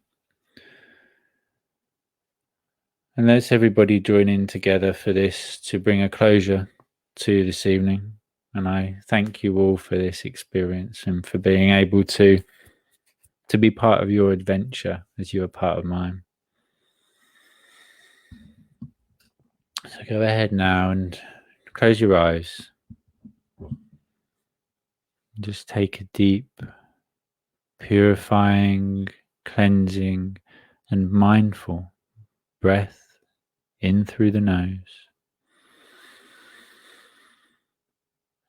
And let's everybody join in together for this to bring a closure to this evening. And I thank you all for this experience and for being able to be part of your adventure as you are part of mine. So go ahead now and close your eyes. Just take a deep, purifying, cleansing, and mindful breath in through the nose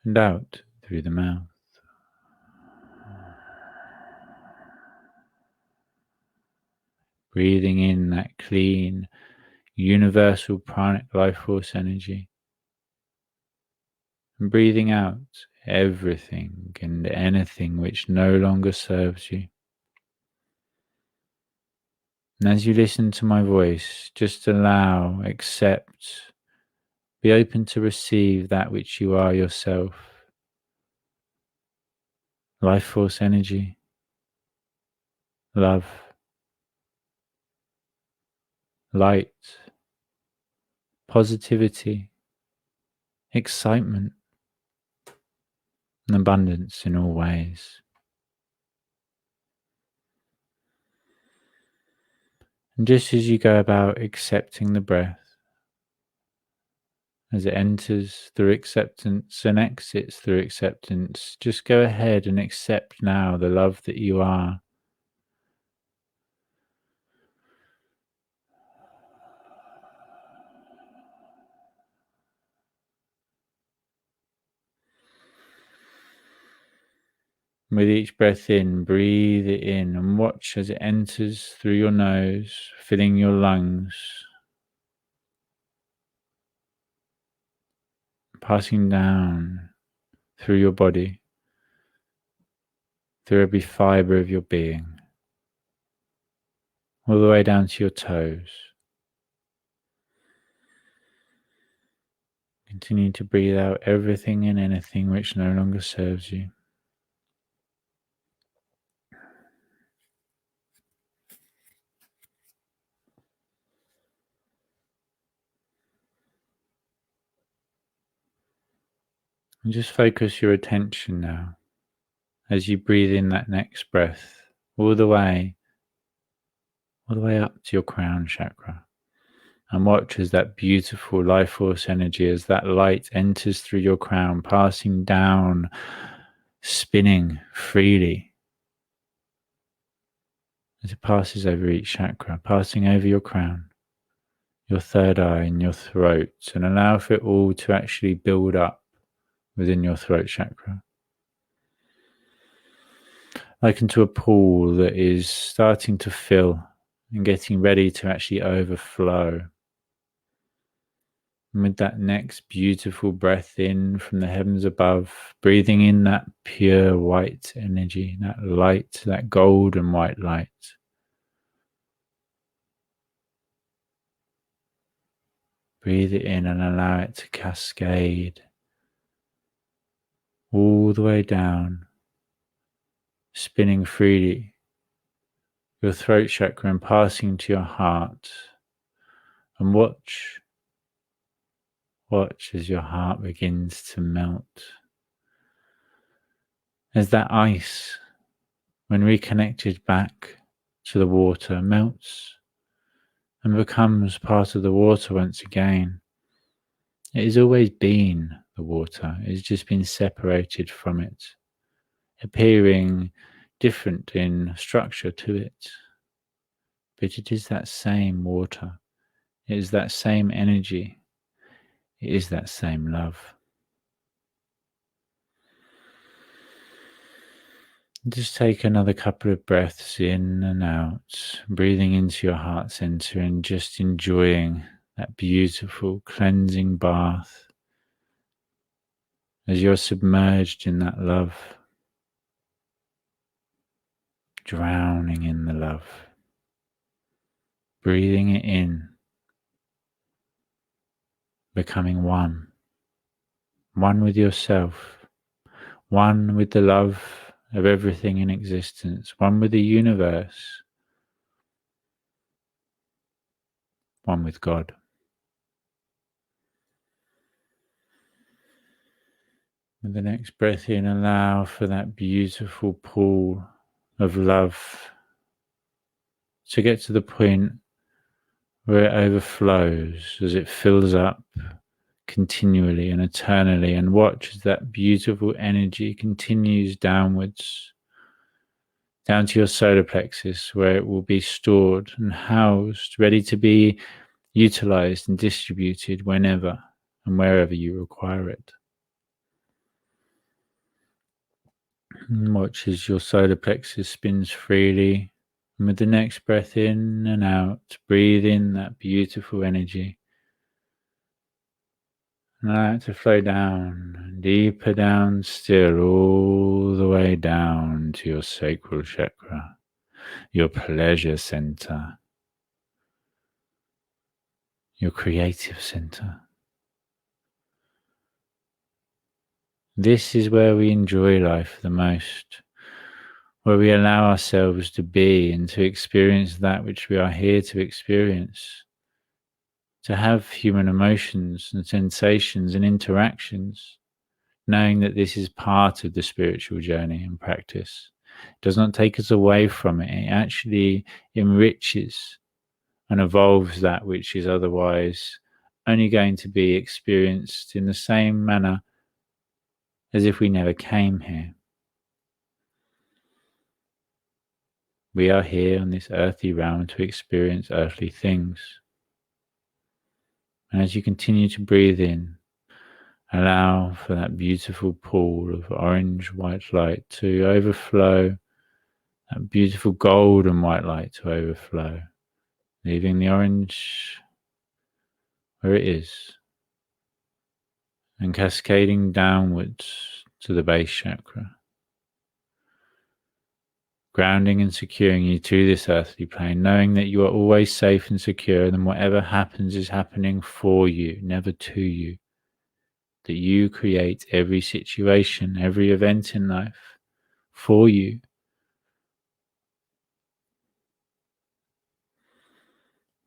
and out through the mouth. Breathing in that clean, universal pranic life force energy. And breathing out everything and anything which no longer serves you. And as you listen to my voice, just allow, accept, be open to receive that which you are yourself. Life force energy, love, light, positivity, excitement, and abundance in all ways. And just as you go about accepting the breath, as it enters through acceptance and exits through acceptance, just go ahead and accept now the love that you are. With each breath in, breathe it in and watch as it enters through your nose, filling your lungs, passing down through your body, through every fiber of your being, all the way down to your toes. Continue to breathe out everything and anything which no longer serves you. And just focus your attention now as you breathe in that next breath all the way up to your crown chakra, And watch as that beautiful life force energy, as that light enters through your crown, passing down, spinning freely. As it passes over each chakra, passing over your crown, your third eye and your throat, and allow for it all to actually build up within your throat chakra. Like into a pool that is starting to fill and getting ready to actually overflow. And with that next beautiful breath in from the heavens above, breathing in that pure white energy, that light, that golden white light. Breathe it in and allow it to cascade all the way down, spinning freely, your throat chakra and passing to your heart. And watch as your heart begins to melt. As that ice, when reconnected back to the water, melts and becomes part of the water once again. It has always been the water, it has just been separated from it, appearing different in structure to it. But it is that same water, it is that same energy, it is that same love. Just take another couple of breaths in and out, breathing into your heart center and just enjoying that beautiful cleansing bath as you're submerged in that love, drowning in the love, breathing it in, becoming one with yourself, one with the love of everything in existence, one with the universe, one with God. With the next breath in, allow for that beautiful pool of love to get to the point where it overflows as it fills up continually and eternally, and watch as that beautiful energy continues downwards, down to your solar plexus, where it will be stored and housed, ready to be utilized and distributed whenever and wherever you require it. And watch as your solar plexus spins freely, and with the next breath in and out, breathe in that beautiful energy. And allow it to flow down, deeper down still, all the way down to your sacral chakra, your pleasure center, your creative center. This is where we enjoy life the most, where we allow ourselves to be and to experience that which we are here to experience, to have human emotions and sensations and interactions, knowing that this is part of the spiritual journey and practice. It does not take us away from it. It actually enriches and evolves that which is otherwise only going to be experienced in the same manner as if we never came here. We are here on this earthy realm to experience earthly things. And as you continue to breathe in, allow for that beautiful pool of orange white light to overflow, that beautiful golden white light to overflow, leaving the orange where it is and cascading downwards to the base chakra, grounding and securing you to this earthly plane, knowing that you are always safe and secure, and whatever happens is happening for you, never to you. That you create every situation, every event in life for you.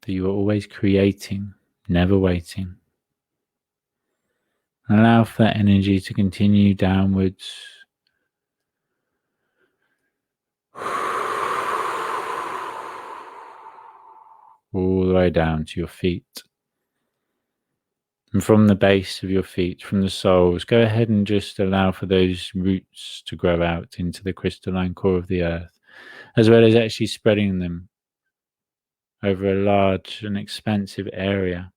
That you are always creating, never waiting. Allow for that energy to continue downwards. All the way down to your feet. And from the base of your feet, from the soles, go ahead and just allow for those roots to grow out into the crystalline core of the earth, as well as actually spreading them over a large and expansive area,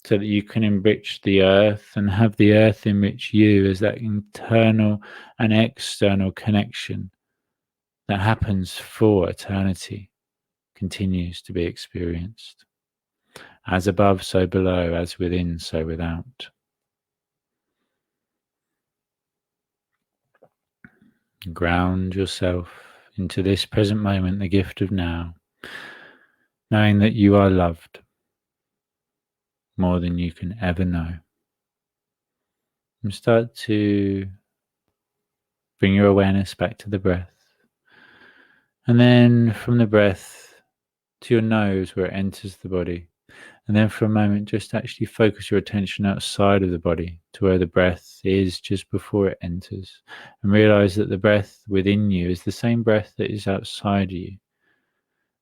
so that you can enrich the earth and have the earth enrich you as that internal and external connection that happens for eternity continues to be experienced. As above, so below, as within, so without. Ground yourself into this present moment, the gift of now, knowing that you are loved more than you can ever know. And start to bring your awareness back to the breath. And then from the breath to your nose where it enters the body. And then for a moment, just actually focus your attention outside of the body to where the breath is just before it enters. And realize that the breath within you is the same breath that is outside of you.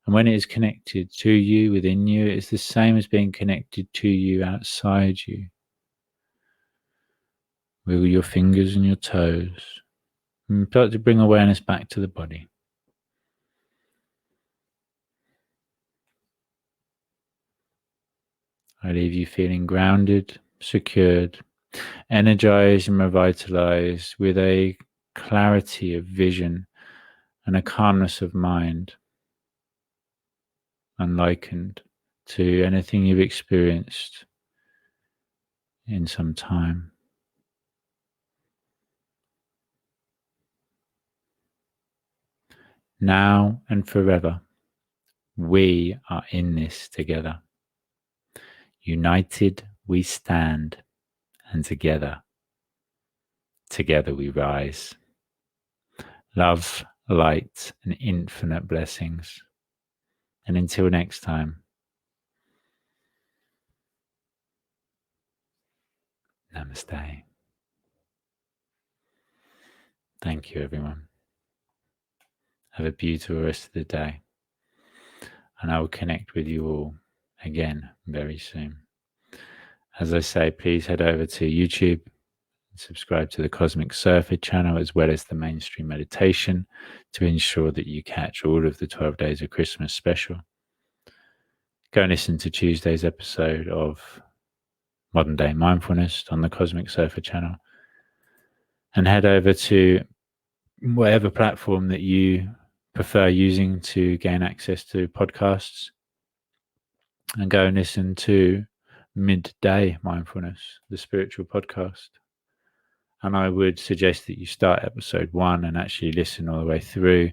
And when it is connected to you, within you, it is the same as being connected to you outside you. Wiggle your fingers and your toes. And start to bring awareness back to the body. I leave you feeling grounded, secured, energized and revitalized with a clarity of vision and a calmness of mind, unlikened to anything you've experienced in some time. Now and forever, we are in this together. United we stand, and together we rise. Love, light, and infinite blessings. And until next time, namaste. Thank you, everyone. Have a beautiful rest of the day. And I will connect with you all again very soon. As I say, please head over to YouTube and subscribe to the Cosmic Surfer channel as well as the Mainstream Meditation to ensure that you catch all of the 12 Days of Christmas special. Go and listen to Tuesday's episode of Modern Day Mindfulness on the Cosmic Surfer channel. And head over to whatever platform that you prefer using to gain access to podcasts, and go and listen to Midday Mindfulness, the spiritual podcast. And I would suggest that you start episode 1 and actually listen all the way through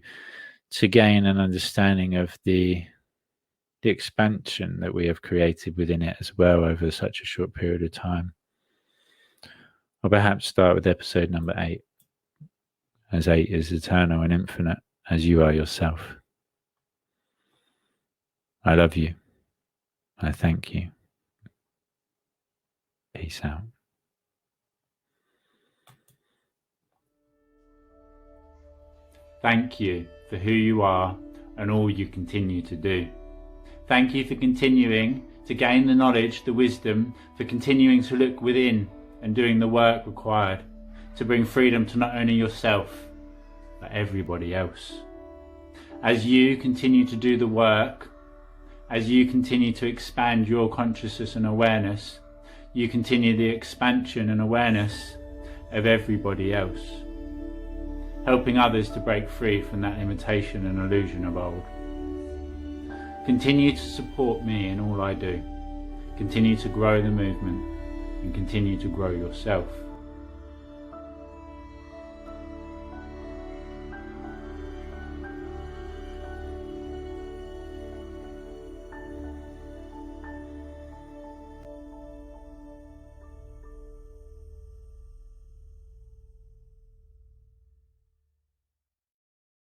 to gain an understanding of the expansion that we have created within it as well over such a short period of time. Or perhaps start with episode number 8, as 8 is eternal and infinite as you are yourself. I love you. I thank you. Peace out. Thank you for who you are and all you continue to do. Thank you for continuing to gain the knowledge, the wisdom, for continuing to look within and doing the work required to bring freedom to not only yourself, but everybody else. As you continue to do the work, as you continue to expand your consciousness and awareness, you continue the expansion and awareness of everybody else, helping others to break free from that limitation and illusion of old. Continue to support me in all I do. Continue to grow the movement and continue to grow yourself.